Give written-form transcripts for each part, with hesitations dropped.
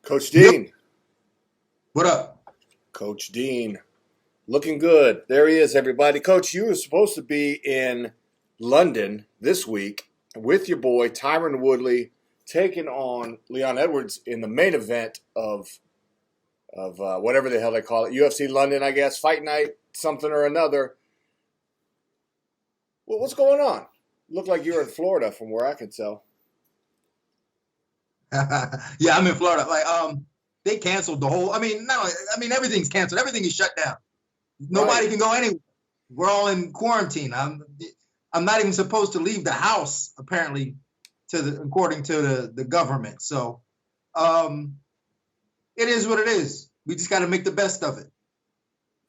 Coach Dean. What up? Coach Dean. Looking good. There he is, everybody. Coach, you were supposed to be in London this week with your boy, Tyron Woodley, taking on Leon Edwards in the main event of whatever the hell they call it, UFC London, I guess, fight night, something or another. Well, what's going on? Looked like you were in Florida from where I can tell. Yeah, I'm in Florida. They canceled the whole. Everything's canceled. Everything is shut down. Nobody can go anywhere. We're all in quarantine. I'm not even supposed to leave the house, apparently, according to the government. So, it is what it is. We just got to make the best of it.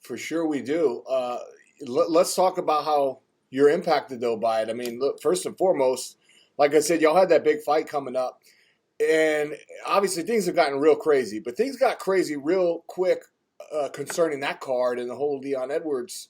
For sure, we do. Let's talk about how you're impacted though by it. I mean, look, first and foremost, like I said, y'all had that big fight coming up. And obviously things have gotten real crazy, but things got crazy real quick concerning that card and the whole Leon Edwards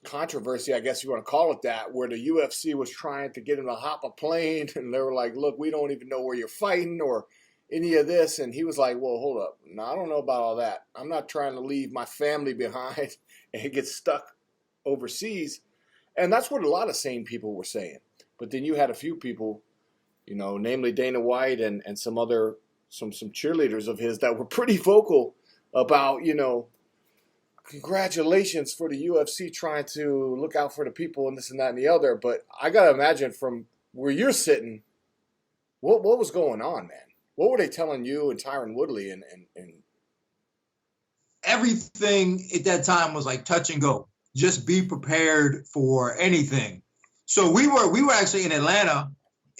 controversy, I guess you want to call it that, where the UFC was trying to get him to hop a plane, and they were like, look, we don't even know where you're fighting or any of this. And he was like, well, hold up. No, I don't know about all that. I'm not trying to leave my family behind and get stuck overseas. And that's what a lot of sane people were saying. But then you had a few people, you know, namely Dana White and some cheerleaders of his that were pretty vocal about, you know, congratulations for the UFC trying to look out for the people and this and that and the other. But I got to imagine from where you're sitting, what was going on, man? What were they telling you and Tyron Woodley and everything at that time was like touch and go. Just be prepared for anything. So we were actually in Atlanta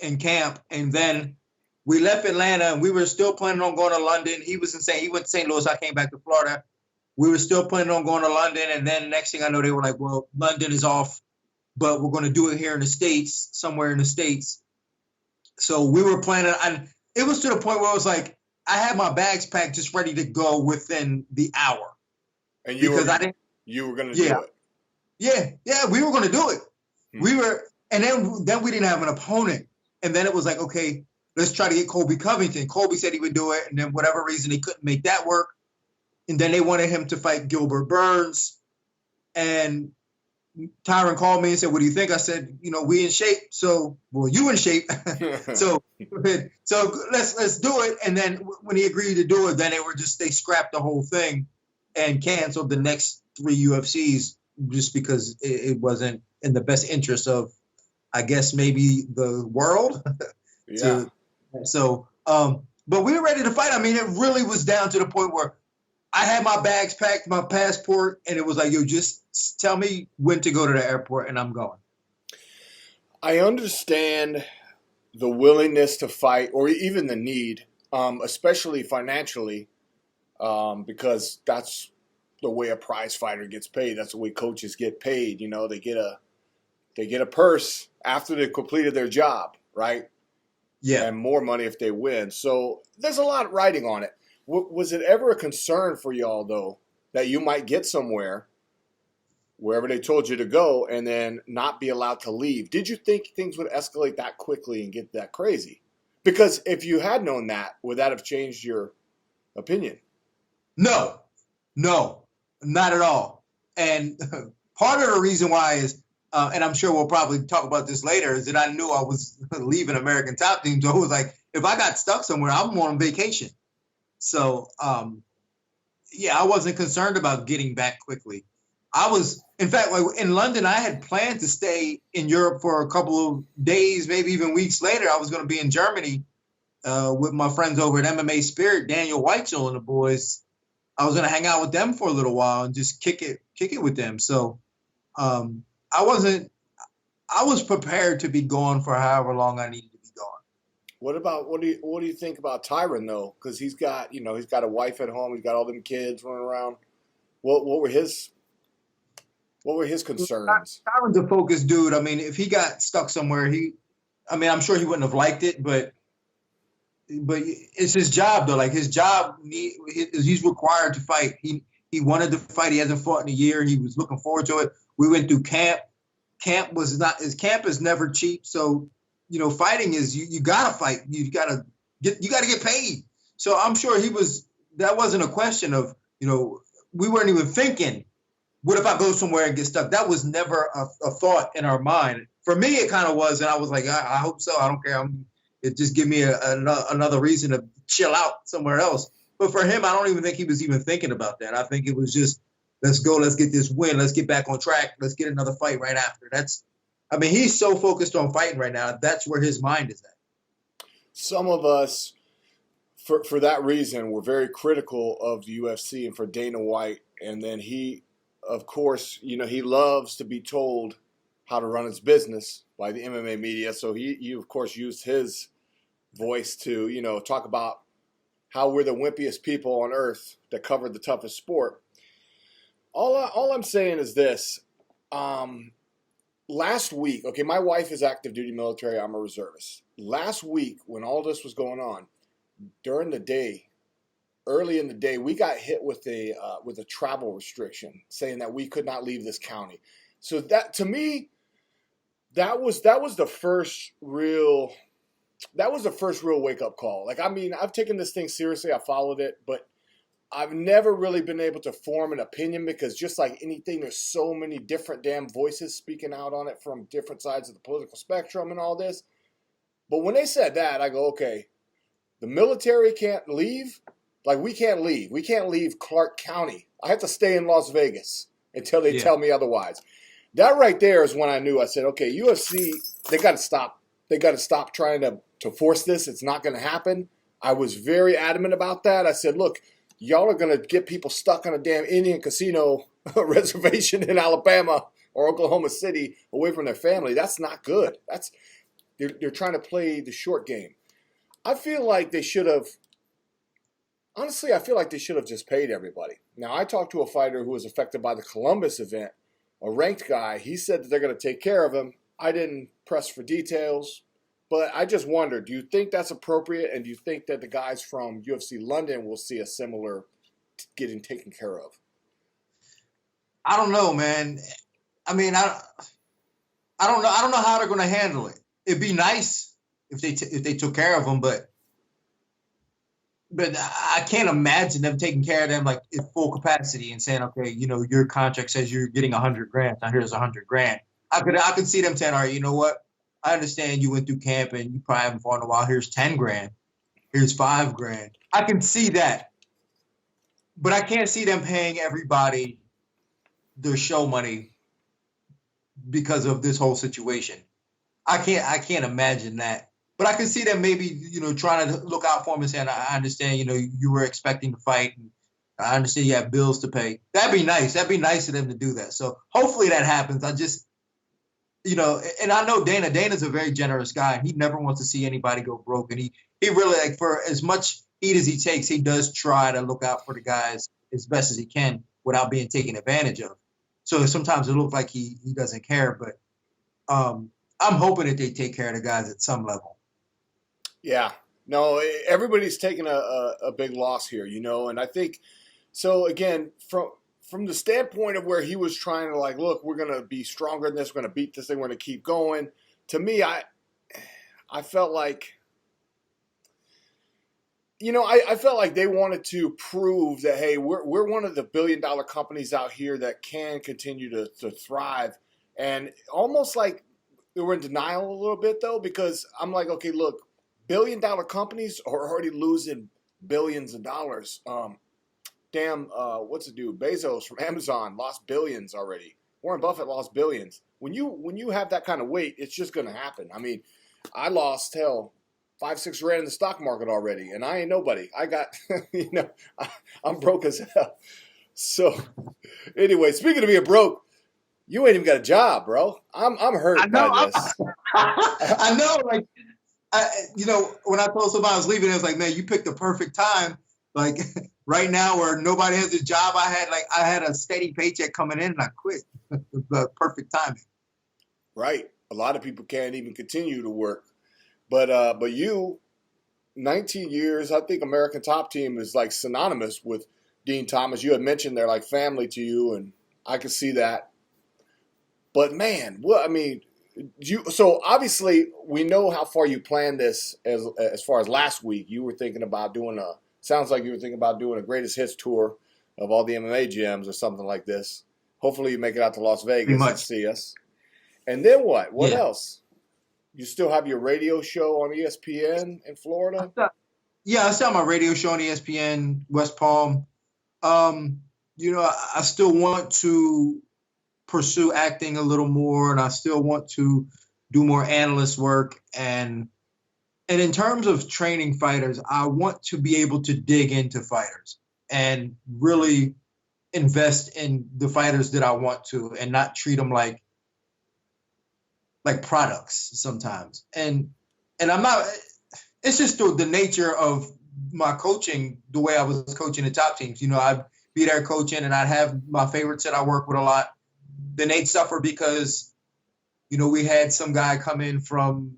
in camp, and then we left Atlanta and we were still planning on going to London. He went to St. Louis. I came back to Florida. We were still planning on going to London, and then next thing I know, they were like, well, London is off, but we're going to do it here in the States, somewhere in the States. So we were planning, and it was to the point where it was like, I had my bags packed just ready to go within the hour. And you were going to do it. Yeah, we were going to do it. And then we didn't have an opponent. And then it was like, okay, let's try to get Colby Covington. Colby said he would do it, and then whatever reason he couldn't make that work. And then they wanted him to fight Gilbert Burns. And Tyron called me and said, what do you think? I said, you know, we in shape. So, well, you in shape. so let's do it. And then when he agreed to do it, then they scrapped the whole thing and canceled the next 3 UFCs just because it wasn't in the best interest of, I guess, maybe the world. Yeah. But we were ready to fight. I mean, it really was down to the point where I had my bags packed, my passport, and it was like, yo, just tell me when to go to the airport and I'm going. I understand the willingness to fight or even the need, especially financially, because that's the way a prize fighter gets paid. That's the way coaches get paid. You know, they get a purse after they've completed their job, right? Yeah. And more money if they win. So there's a lot riding on it. Was it ever a concern for y'all, though, that you might get somewhere, wherever they told you to go, and then not be allowed to leave? Did you think things would escalate that quickly and get that crazy? Because if you had known that, would that have changed your opinion? No, not at all. And part of the reason why is, and I'm sure we'll probably talk about this later, is that I knew I was leaving American Top Team. So it was like, if I got stuck somewhere, I'm on vacation. So, I wasn't concerned about getting back quickly. In fact, in London, I had planned to stay in Europe for a couple of days, maybe even weeks later. I was going to be in Germany with my friends over at MMA Spirit, Daniel Weichel and the boys. I was going to hang out with them for a little while and just kick it with them. So I was prepared to be gone for however long I needed to be gone. What do you think about Tyron though? Because he's got a wife at home, he's got all them kids running around. What were his concerns? Tyron's a focused dude. I mean, if he got stuck somewhere, I'm sure he wouldn't have liked it, but it's his job though. Like his job, he's required to fight. He wanted to fight. He hasn't fought in a year. He was looking forward to it. We went through camp. Camp is never cheap. So, fighting is you gotta fight. You gotta get paid. So I'm sure that wasn't a question of, we weren't even thinking, what if I go somewhere and get stuck? That was never a thought in our mind. For me, it kind of was, and I was like, I hope so. I don't care. It just give me another reason to chill out somewhere else. But for him, I don't even think he was even thinking about that. I think it was just, let's go, let's get this win, let's get back on track, let's get another fight right after. He's so focused on fighting right now. That's where his mind is at. Some of us, for that reason, were very critical of the UFC and for Dana White. And then he, of course, he loves to be told how to run his business by the MMA media. So he of course, used his voice to, talk about how we're the wimpiest people on earth that covered the toughest sport. All I'm saying is this. Last week, okay, my wife is active duty military. I'm a reservist. Last week, when all this was going on, during the day, early in the day, we got hit with a travel restriction saying that we could not leave this county. So that, to me, that was the first real wake up call. I've taken this thing seriously. I followed it, but I've never really been able to form an opinion because just like anything, there's so many different damn voices speaking out on it from different sides of the political spectrum and all this. But when they said that, I go, okay, the military can't leave. Like, we can't leave. We can't leave Clark County. I have to stay in Las Vegas until they tell me otherwise. That right there is when I knew. I said, okay, UFC, they got to stop. They got to stop trying to force this. It's not going to happen. I was very adamant about that. I said, look, y'all are going to get people stuck on a damn Indian casino reservation in Alabama or Oklahoma City away from their family. That's not good. They're trying to play the short game. I feel like they should have. Honestly, I feel like they should have just paid everybody. Now, I talked to a fighter who was affected by the Columbus event, a ranked guy. He said that they're going to take care of him. I didn't press for details, but I just wonder, do you think that's appropriate? And do you think that the guys from UFC London will see a similar getting taken care of? I don't know, man. I don't know. I don't know how they're going to handle it. It'd be nice if they took care of them, but I can't imagine them taking care of them like at full capacity and saying, okay, your contract says you're getting $100,000. Now here's $100,000. I could see them saying, all right, you know what? I understand you went through camp and you probably haven't fought in a while. Here's $10,000. Here's $5,000. I can see that, but I can't see them paying everybody their show money because of this whole situation. I can't imagine that. But I can see them maybe, trying to look out for him and saying, I understand, you were expecting to fight. And I understand you have bills to pay. That'd be nice. That'd be nice of them to do that. So hopefully that happens. I just, and I know Dana's a very generous guy. He never wants to see anybody go broke. And he really, for as much heat as he takes, he does try to look out for the guys as best as he can without being taken advantage of. So sometimes it looks like he doesn't care. But I'm hoping that they take care of the guys at some level. Yeah, no, everybody's taking a big loss here, and I think, so again, from the standpoint of where he was trying to look, we're going to be stronger than this, we're going to beat this thing, we're going to keep going. To me, I felt like, I felt like they wanted to prove that, hey, we're one of the billion-dollar companies out here that can continue to thrive, and almost like they were in denial a little bit, though, because I'm like, okay, look, billion-dollar companies are already losing billions of dollars. What's the dude? Bezos from Amazon lost billions already. Warren Buffett lost billions. When you have that kind of weight, it's just going to happen. I mean, I lost, $5-6 grand in the stock market already, and I ain't nobody. I got, I'm broke as hell. So, anyway, speaking of being broke, you ain't even got a job, bro. I'm hurt by this. I know, when I told somebody I was leaving, I was like, man, you picked the perfect time. Like right now where nobody has a job, I had a steady paycheck coming in and I quit. The perfect timing. Right. A lot of people can't even continue to work. But you, 19 years, I think American Top Team is synonymous with Dean Thomas. You had mentioned they're like family to you, and I could see that. But man, what I mean, so obviously we know how far you planned this as far as last week. You were thinking about doing sounds like you were thinking about doing a greatest hits tour of all the MMA gyms or something like this. Hopefully you make it out to Las Vegas and see us. And then what? What else? You still have your radio show on ESPN in Florida? Yeah, I still have my radio show on ESPN, West Palm. I still want to pursue acting a little more, and I still want to do more analyst work. And in terms of training fighters, I want to be able to dig into fighters and really invest in the fighters that I want to, and not treat them like products sometimes. And I'm not. It's just the nature of my coaching, the way I was coaching the top teams. I'd be there coaching, and I'd have my favorites that I work with a lot. Then they'd suffer because, we had some guy come in from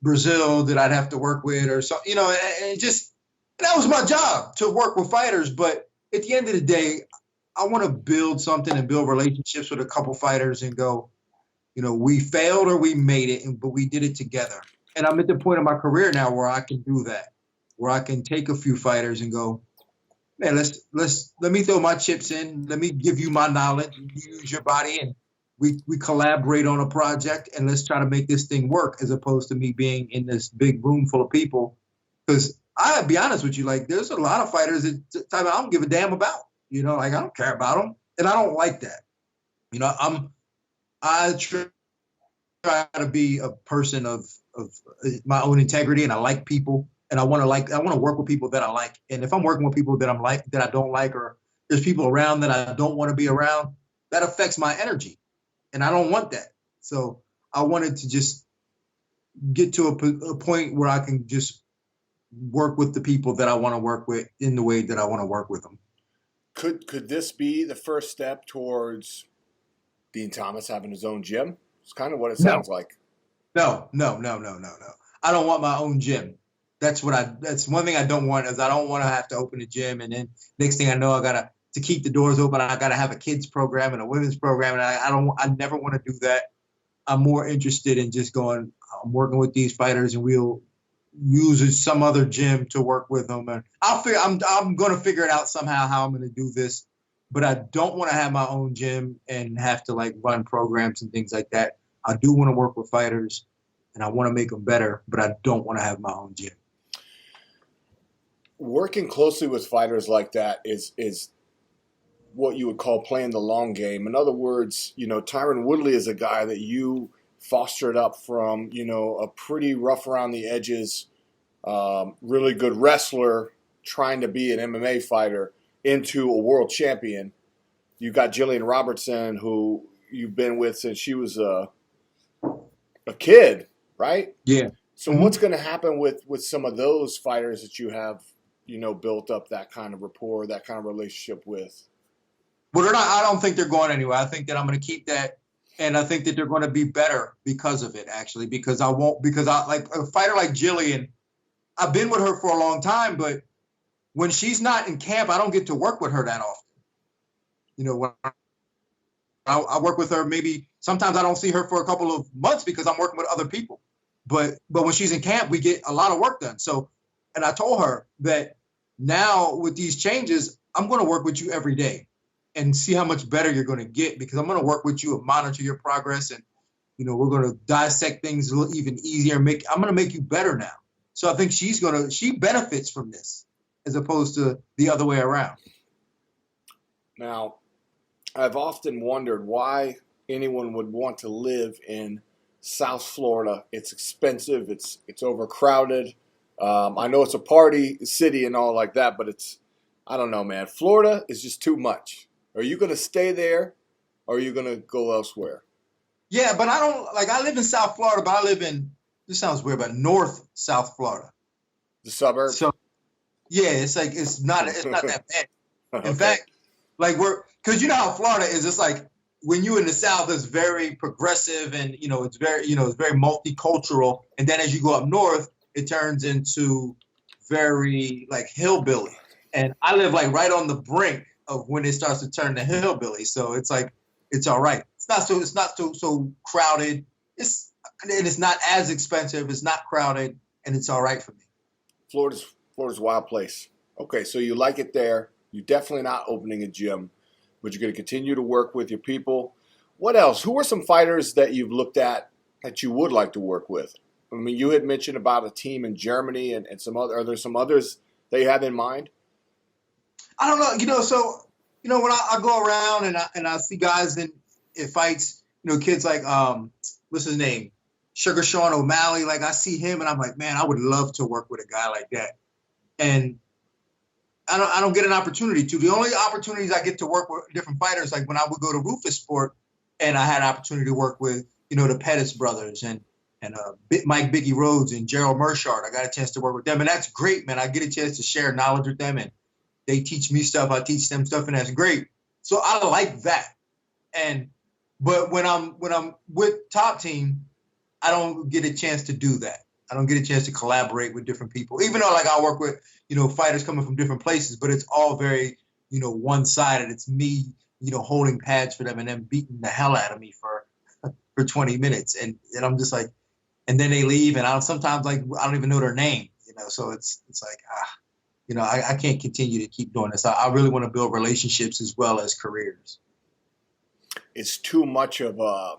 Brazil that I'd have to work with, or so, and that was my job, to work with fighters. But at the end of the day, I want to build something and build relationships with a couple fighters and go, we failed or we made it, but we did it together. And I'm at the point of my career now where I can do that, where I can take a few fighters and go, man, let me throw my chips in. Let me give you my knowledge. You use your body, and we collaborate on a project, and let's try to make this thing work, as opposed to me being in this big room full of people. Because I'll be honest with you, there's a lot of fighters that I don't give a damn about. I don't care about them, and I don't like that. I try to be a person of my own integrity, and I like people, and I want to work with people that I like. And if I'm working with people that I don't like, or there's people around that I don't want to be around, that affects my energy, and I don't want that. So I wanted to just get to a point where I can just work with the people that I want to work with in the way that I want to work with them. Could this be the first step towards Dean Thomas having his own gym? It's kind of what it sounds like. No. I don't want my own gym. That's one thing I don't want, is I don't want to have to open a gym, and then next thing I know, I to keep the doors open, I gotta have a kids program and a women's program, and I never want to do that. I'm more interested in just going, I'm working with these fighters, and we'll use some other gym to work with them, and I'm going to figure it out somehow how I'm going to do this. But I don't want to have my own gym and have to run programs and things like that. I do want to work with fighters, and I want to make them better, but I don't want to have my own gym. Working closely with fighters like that is what you would call playing the long game. In other words, Tyron Woodley is a guy that you fostered up from, a pretty rough around the edges, really good wrestler trying to be an MMA fighter into a world champion. You got Jillian Robertson, who you've been with since she was a kid, right? Yeah. So what's going to happen with some of those fighters that you have, built up that kind of rapport, that kind of relationship with? Well, I don't think they're going anywhere. I think that I'm going to keep that, and I think that they're going to be better because of it, actually, because I like a fighter like Jillian. I've been with her for a long time, but when she's not in camp, I don't get to work with her that often. When I work with her, maybe sometimes I don't see her for a couple of months because I'm working with other people. But when she's in camp, we get a lot of work done. So, and I told her that now with these changes, I'm going to work with you every day and see how much better you're going to get, because I'm going to work with you and monitor your progress. And, we're going to dissect things a little even easier. I'm going to make you better now. So I think she benefits from this, as opposed to the other way around. Now, I've often wondered why anyone would want to live in South Florida. It's expensive. It's overcrowded. I know it's a party city and all like that, but I don't know, man. Florida is just too much. Are you going to stay there, or are you going to go elsewhere? Yeah, but I live in South Florida, but I live in, this sounds weird, but North South Florida. The suburbs? So, yeah, it's not that bad. Okay. In fact, because you know how Florida is, it's like when you're in the South, it's very progressive, and it's very multicultural. And then as you go up north, it turns into very hillbilly. And I live like right on the brink of when it starts to turn to hillbilly. So it's like, it's all right. It's not so crowded. It's not as expensive. It's not crowded, and it's all right for me. Florida's a wild place. Okay, so you like it there. You're definitely not opening a gym, but you're going to continue to work with your people. What else? Who are some fighters that you've looked at that you would like to work with? I mean, you had mentioned about a team in Germany and some other. Are there some others that you have in mind? I don't know. When I go around and I see guys in fights, kids like what's his name, Sugar Sean O'Malley. Like I see him and I'm like, man, I would love to work with a guy like that. And I don't get an opportunity to. The only opportunities I get to work with different fighters, like when I would go to Rufus Sport, and I had an opportunity to work with the Pettis brothers and Mike Biggie Rhodes and Gerald Mershard. I got a chance to work with them, and that's great, man. I get a chance to share knowledge with them, and they teach me stuff. I teach them stuff, and that's great. So I like that. But when I'm with Top Team, I don't get a chance to do that. I don't get a chance to collaborate with different people, even though like I work with fighters coming from different places, but it's all very one-sided. It's me holding pads for them and then beating the hell out of me for 20 minutes, and I'm just like, and then they leave, and sometimes like I don't even know their name, so it's like I can't continue to keep doing this. I really want to build relationships as well as careers. It's too much of a.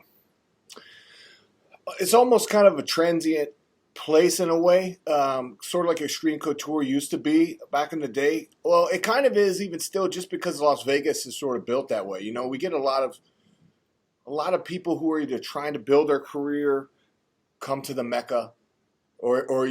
It's almost kind of a transient place in a way, sort of like Extreme Couture used to be back in the day. Well, it kind of is even still, just because Las Vegas is sort of built that way. We get a lot of people who are either trying to build their career, come to the Mecca, or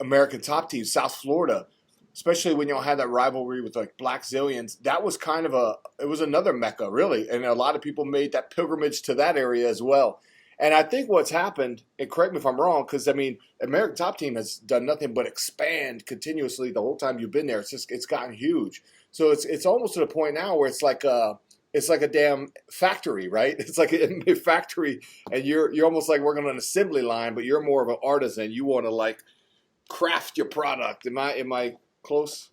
American Top Team, South Florida, especially when y'all had that rivalry with like Black Zillions. That was kind of it was another Mecca, really, and a lot of people made that pilgrimage to that area as well. And I think what's happened, and correct me if I'm wrong, because I mean, American Top Team has done nothing but expand continuously the whole time you've been there. It's gotten huge. So it's almost to the point now where it's like a damn factory, right? It's like a factory, and you're almost like working on an assembly line, but you're more of an artisan. You want to like craft your product. Am I close?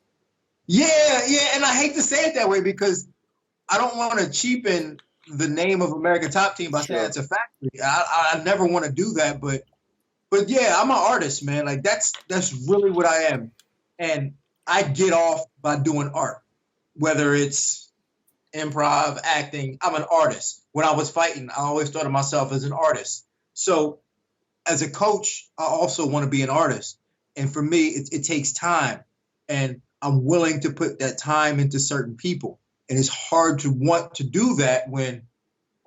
Yeah, and I hate to say it that way because I don't want to cheapen the name of American Top Team by saying it's a factory. I never want to do that, but yeah, I'm an artist, man. Like that's really what I am, and I get off by doing art, whether it's improv, acting. I'm an artist. When I was fighting, I always thought of myself as an artist. So as a coach, I also want to be an artist, and for me, it takes time, and I'm willing to put that time into certain people. And it's hard to want to do that when,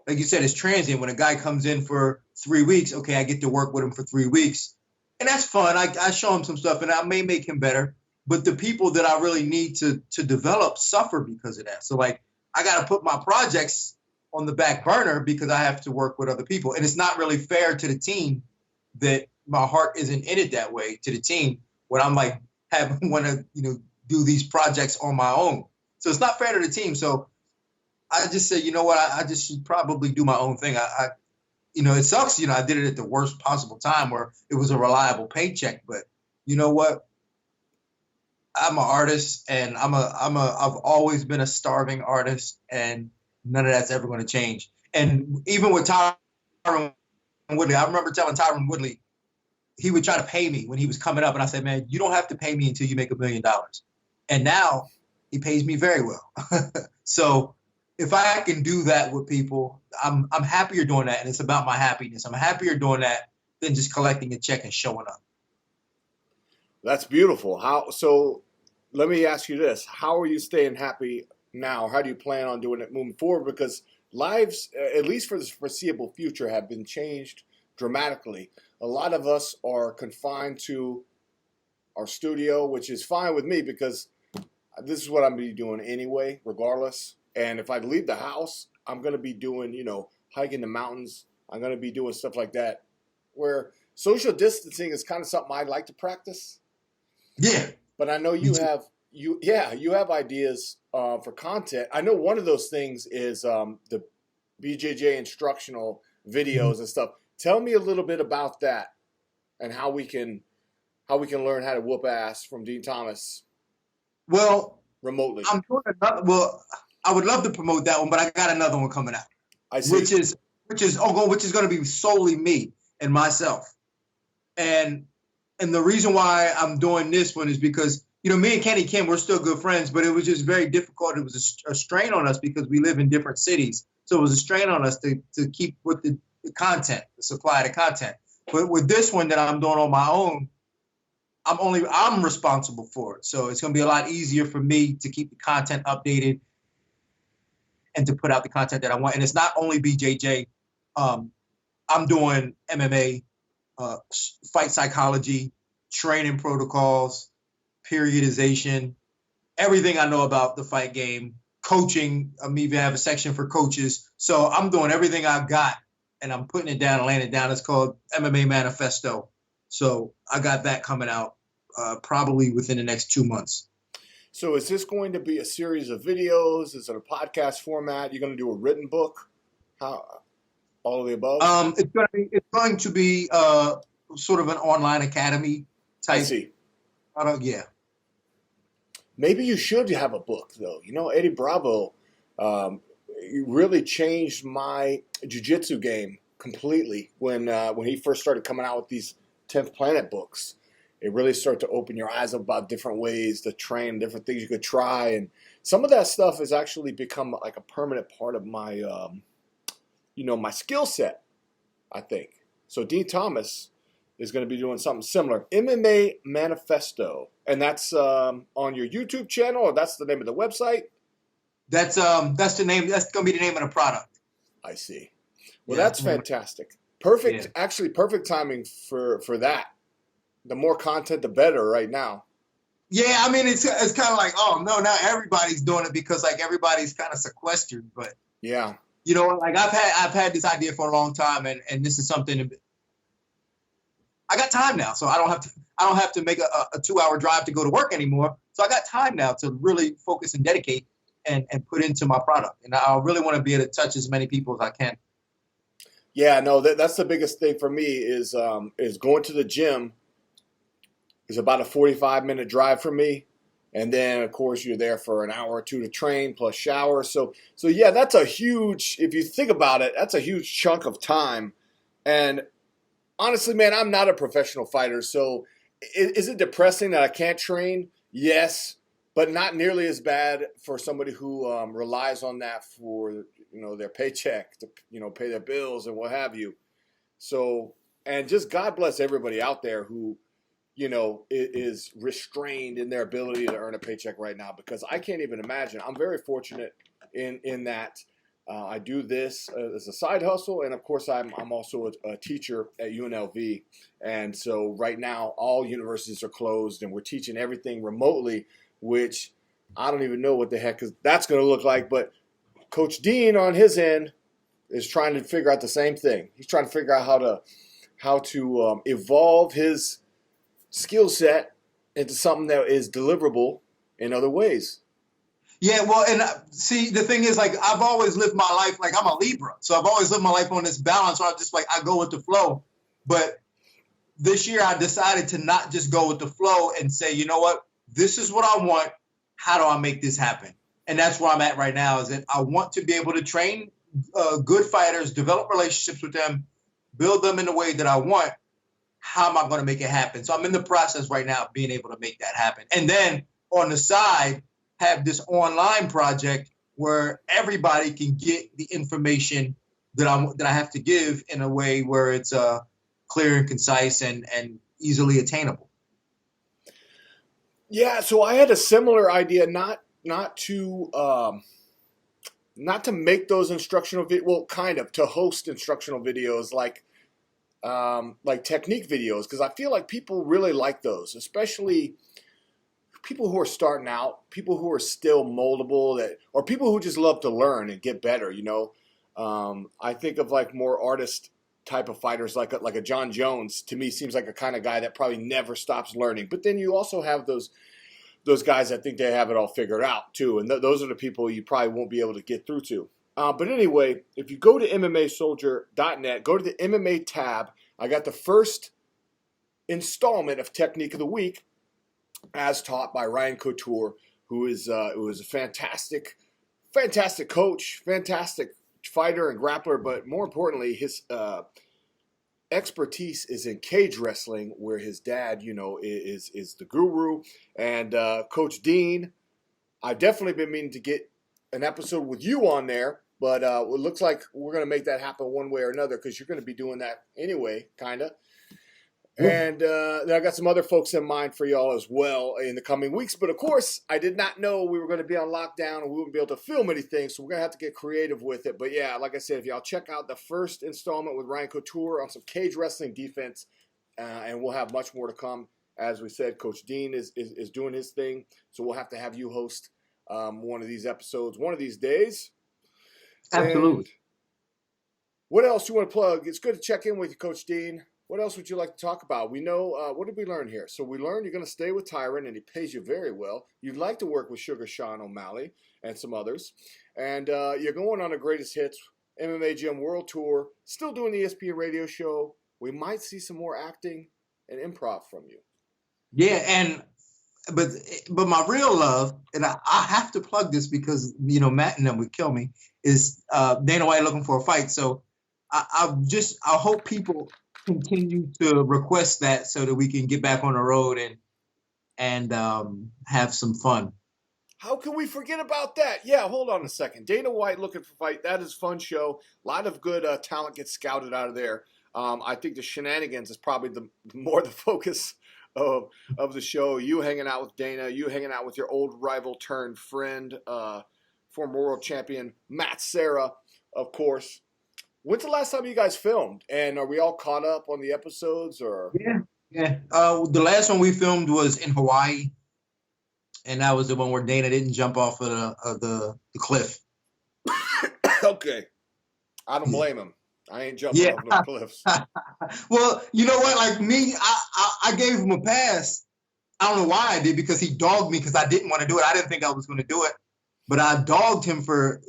like you said, it's transient. When a guy comes in for 3 weeks, okay, I get to work with him for 3 weeks. And that's fun. I show him some stuff, and I may make him better. But the people that I really need to develop suffer because of that. So, like, I got to put my projects on the back burner because I have to work with other people. And it's not really fair to the team that my heart isn't in it that way to the team when I'm, like, want to, do these projects on my own. So it's not fair to the team. So I just say, you know what, I just should probably do my own thing. It sucks. I did it at the worst possible time where it was a reliable paycheck. But you know what? I'm an artist, and I've always been a starving artist, and none of that's ever going to change. And even with Tyron Woodley, I remember telling Tyron Woodley, he would try to pay me when he was coming up, and I said, man, you don't have to pay me until you make $1 million. And now he pays me very well. So if I can do that with people, I'm happier doing that, and it's about my happiness. I'm happier doing that than just collecting a check and showing up. That's beautiful. So let me ask you this. How are you staying happy now? How do you plan on doing it moving forward? Because lives, at least for the foreseeable future, have been changed dramatically. A lot of us are confined to our studio, which is fine with me because this is what I'm going to be doing anyway, regardless. And if I leave the house, I'm going to be doing, hiking the mountains. I'm going to be doing stuff like that, where social distancing is kind of something I like to practice. Yeah. But I know you have ideas for content. I know one of those things is the BJJ instructional videos and stuff. Tell me a little bit about that and how we can learn how to whoop ass from Dean Thomas. Well, remotely? I'm doing another. Well, I would love to promote that one, but I got another one coming out, I see. which is going to be solely me and myself. And the reason why I'm doing this one is because, me and Kenny Kim, we're still good friends, but it was just very difficult. It was a strain on us because we live in different cities. So it was a strain on us to keep with the content, the supply of the content. But with this one that I'm doing on my own, I'm responsible for it. So it's going to be a lot easier for me to keep the content updated and to put out the content that I want. And it's not only BJJ. I'm doing MMA, fight psychology, training protocols, periodization, everything I know about the fight game, coaching. I even have a section for coaches. So I'm doing everything I've got, and I'm putting it down and laying it down. It's called MMA Manifesto. So I got that coming out probably within the next 2 months. So is this going to be a series of videos? Is it a podcast format? You're going to do a written book? How? All of the above? It's going to be sort of an online academy type. I see. Yeah. Maybe you should have a book, though. Eddie Bravo really changed my jiu-jitsu game completely when he first started coming out with these 10th Planet books. It really started to open your eyes up about different ways to train, different things you could try. And some of that stuff has actually become like a permanent part of my, my skill set, I think. So Dean Thomas is going to be doing something similar. MMA Manifesto. And that's on your YouTube channel, or that's the name of the website? That's the name. That's going to be the name of the product. I see. Well, that's fantastic. Perfect. Yeah. Actually, perfect timing for that. The more content, the better right now. Yeah, I mean, it's kind of like, oh, no, now everybody's doing it because, like, everybody's kind of sequestered. But, yeah. Like, I've had this idea for a long time, and this is something I got time now, so I don't have to make a 2-hour drive to go to work anymore. So I got time now to really focus and dedicate and put into my product. And I really want to be able to touch as many people as I can. Yeah, no, that's the biggest thing for me is going to the gym is about a 45-minute drive for me. And then, of course, you're there for an hour or two to train plus shower. So yeah, that's a huge, if you think about it, that's a huge chunk of time. And honestly, man, I'm not a professional fighter. So is it depressing that I can't train? Yes, but not nearly as bad for somebody who relies on that for, their paycheck to, pay their bills and what have you. So, and just God bless everybody out there who, is restrained in their ability to earn a paycheck right now, because I can't even imagine. I'm very fortunate in that I do this as a side hustle, and of course I'm also a teacher at UNLV, and so right now all universities are closed, and we're teaching everything remotely, which I don't even know what the heck that's going to look like. But Coach Dean on his end is trying to figure out the same thing. He's trying to figure out how to evolve his skill set into something that is deliverable in other ways. Yeah, well, and see, the thing is, like, I've always lived my life, like, I'm a Libra, so I've always lived my life on this balance, so I'm just like, I go with the flow. But this year I decided to not just go with the flow and say, you know what, this is what I want. How do I make this happen? And that's where I'm at right now, is that I want to be able to train good fighters, develop relationships with them, build them in the way that I want. How am I going to make it happen? So I'm in the process right now of being able to make that happen. And then on the side, have this online project where everybody can get the information that I have to give in a way where it's clear and concise and easily attainable. Yeah, so I had a similar idea, not to make those instructional kind of to host instructional videos like technique videos, because I feel like people really like those, especially people who are starting out, people who are still moldable, or people who just love to learn and get better. I think of like more artist type of fighters, like a John Jones. To me, seems like a kind of guy that probably never stops learning. But then you also have those guys that think they have it all figured out too, and those are the people you probably won't be able to get through to. But anyway, if you go to MMAsoldier.net, go to the MMA tab. I got the first installment of Technique of the Week, as taught by Ryan Couture, who is a fantastic coach, fantastic fighter and grappler, but more importantly, his expertise is in cage wrestling, where his dad, is the guru. And Coach Dean, I've definitely been meaning to get an episode with you on there, but it looks like we're going to make that happen one way or another, because you're going to be doing that anyway, kind of. And then I got some other folks in mind for y'all as well in the coming weeks. But of course, I did not know we were going to be on lockdown and we wouldn't be able to film anything. So we're going to have to get creative with it. But yeah, like I said, if y'all check out the first installment with Ryan Couture on some cage wrestling defense, and we'll have much more to come. As we said, Coach Dean is doing his thing. So we'll have to have you host one of these episodes one of these days. Absolutely. And what else you want to plug? It's good to check in with you, Coach Dean. What else would you like to talk about? We know, what did we learn here? So we learned you're going to stay with Tyron, and he pays you very well. You'd like to work with Sugar Sean O'Malley and some others. And you're going on a Greatest Hits MMA Gym World Tour, still doing the ESPN radio show. We might see some more acting and improv from you. Yeah, but my real love, and I have to plug this because, Matt and them would kill me, is Dana White looking for a fight. So I hope people continue to request that so that we can get back on the road and have some fun. How can we forget about that? Yeah, hold on a second. Dana White looking for a fight. That is a fun show. A lot of good talent gets scouted out of there. I think the shenanigans is probably the focus of the show. You hanging out with Dana, you hanging out with your old rival turned friend, former world champion Matt Serra, of course. When's the last time you guys filmed? And are we all caught up on the episodes? Or Yeah. The last one we filmed was in Hawaii, and that was the one where Dana didn't jump off of the cliff. Okay, I don't blame him. I ain't jumping off no cliffs. Well, you know what? Like me, I gave him a pass. I don't know why I did, because he dogged me because I didn't want to do it. I didn't think I was going to do it, but I dogged him for.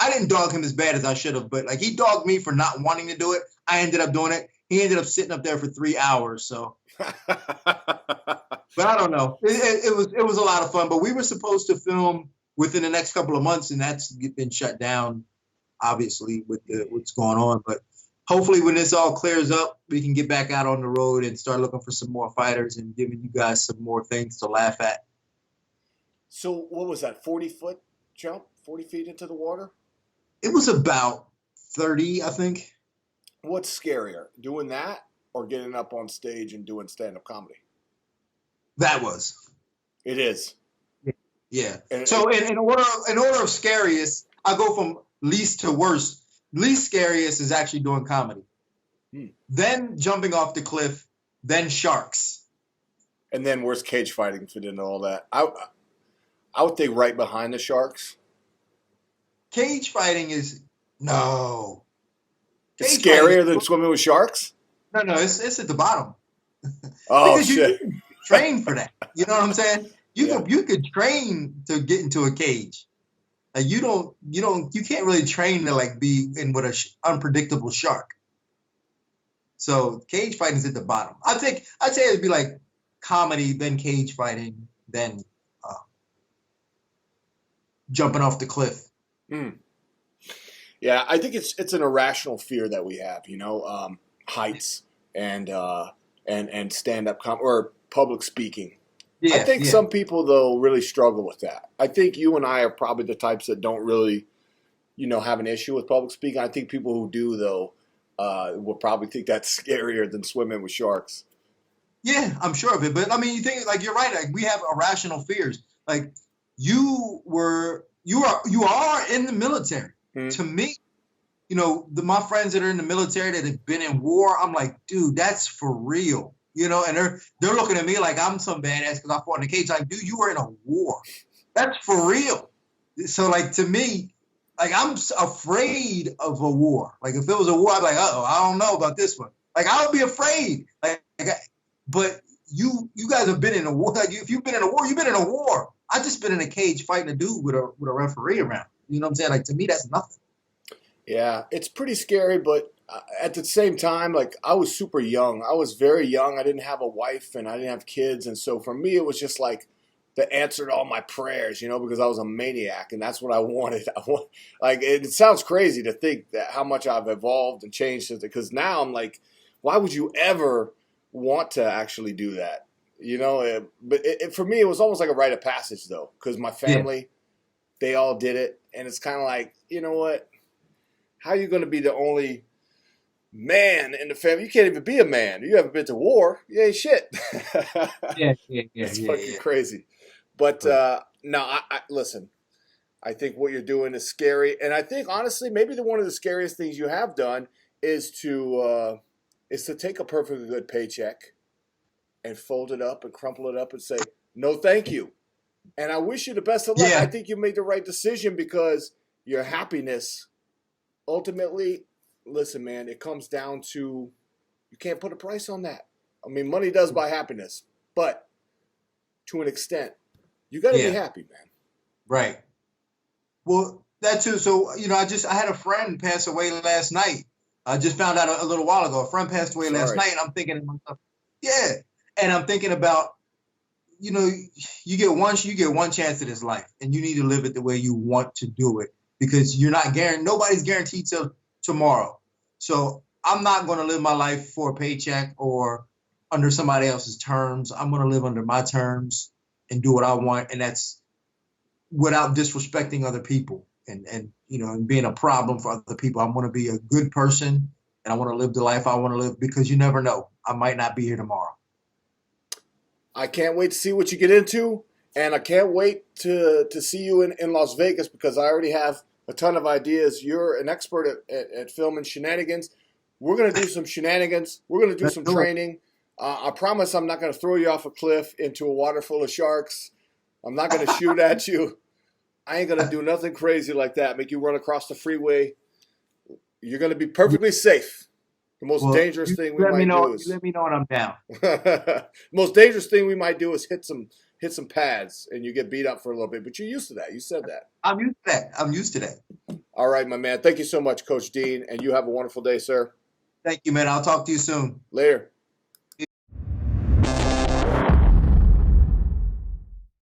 I didn't dog him as bad as I should have, but like he dogged me for not wanting to do it. I ended up doing it. He ended up sitting up there for 3 hours. So, but I don't know. It was a lot of fun. But we were supposed to film within the next couple of months, and that's been shut down, obviously, with what's going on. But hopefully, when this all clears up, we can get back out on the road and start looking for some more fighters and giving you guys some more things to laugh at. So, what was that? 40-foot jump? 40 feet into the water? It was about 30, I think. What's scarier, doing that or getting up on stage and doing stand-up comedy? That was. It is. Yeah. So in order of scariest, I go from least to worst. Least scariest is actually doing comedy. Then jumping off the cliff, then sharks. And then where's cage fighting fit into all that? I would think right behind the sharks. Cage fighting is no. It's scarier than swimming with sharks? No, it's at the bottom. Oh, because shit. You train for that. You know what I'm saying? You could train to get into a cage. Like you can't really train to like be in with an unpredictable shark. So cage fighting is at the bottom. I'd say it'd be like comedy, then cage fighting, then jumping off the cliff. Yeah, I think it's an irrational fear that we have, heights and stand-up or public speaking. Yeah, I think some people, though, really struggle with that. I think you and I are probably the types that don't really, have an issue with public speaking. I think people who do, though, will probably think that's scarier than swimming with sharks. Yeah, I'm sure of it. But, I mean, you think, like, you're right. Like, we have irrational fears. Like, you are in the military. To me, my friends that are in the military that have been in war, I'm like, dude, that's for real. And they're looking at me like I'm some badass because I fought in the cage. Like, dude, you were in a war. That's for real. So, like, to me, like, I'm afraid of a war. Like, if it was a war, I'd be like, I don't know about this one. Like, I would be afraid. But you guys have been in a war. Like, if you've been in a war, you've been in a war. I just been in a cage fighting a dude with a referee around. You know what I'm saying? Like, to me, that's nothing. Yeah, it's pretty scary, but at the same time, like, I was super young. I was very young. I didn't have a wife and I didn't have kids. And so for me, it was just like that answered all my prayers, because I was a maniac and that's what I wanted. Like, it sounds crazy to think that how much I've evolved and changed since, because now I'm like, why would you ever want to actually do that? But for me, it was almost like a rite of passage though, because my family, they all did it. And it's kind of like, you know what? How are you going to be the only man in the family? You can't even be a man. You haven't been to war. You ain't shit. It's fucking crazy. But no, I listen. I think what you're doing is scary, and I think honestly, maybe one of the scariest things you have done is to take a perfectly good paycheck and fold it up and crumple it up and say no, thank you. And I wish you the best of luck. I think you made the right decision, because your happiness, ultimately, listen, man, it comes down to, you can't put a price on that. I mean, money does buy happiness, but to an extent. You got to be happy, man. Right. Well, that too. So, I had a friend pass away last night. I just found out a little while ago. A friend passed away last night, and I'm thinking to myself, and I'm thinking about, you get one chance at this life, and you need to live it the way you want to do it, because you're not guaranteed. Nobody's guaranteed till tomorrow. So I'm not going to live my life for a paycheck or under somebody else's terms. I'm going to live under my terms and do what I want, and that's without disrespecting other people and being a problem for other people. I want to be a good person, and I want to live the life I want to live, because you never know. I might not be here tomorrow. I can't wait to see what you get into, and I can't wait to see you in Las Vegas, because I already have a ton of ideas. You're an expert at filming shenanigans. We're going to do some shenanigans. We're going to do some training. I promise I'm not going to throw you off a cliff into a water full of sharks. I'm not going to shoot at you. I ain't going to do nothing crazy like that, make you run across the freeway. You're going to be perfectly safe. The most dangerous thing we might do is... Let me know when I'm down. The most dangerous thing we might do is hit some pads, and you get beat up for a little bit. But you're used to that. You said that. I'm used to that. All right, my man. Thank you so much, Coach Dean, and you have a wonderful day, sir. Thank you, man. I'll talk to you soon. Later.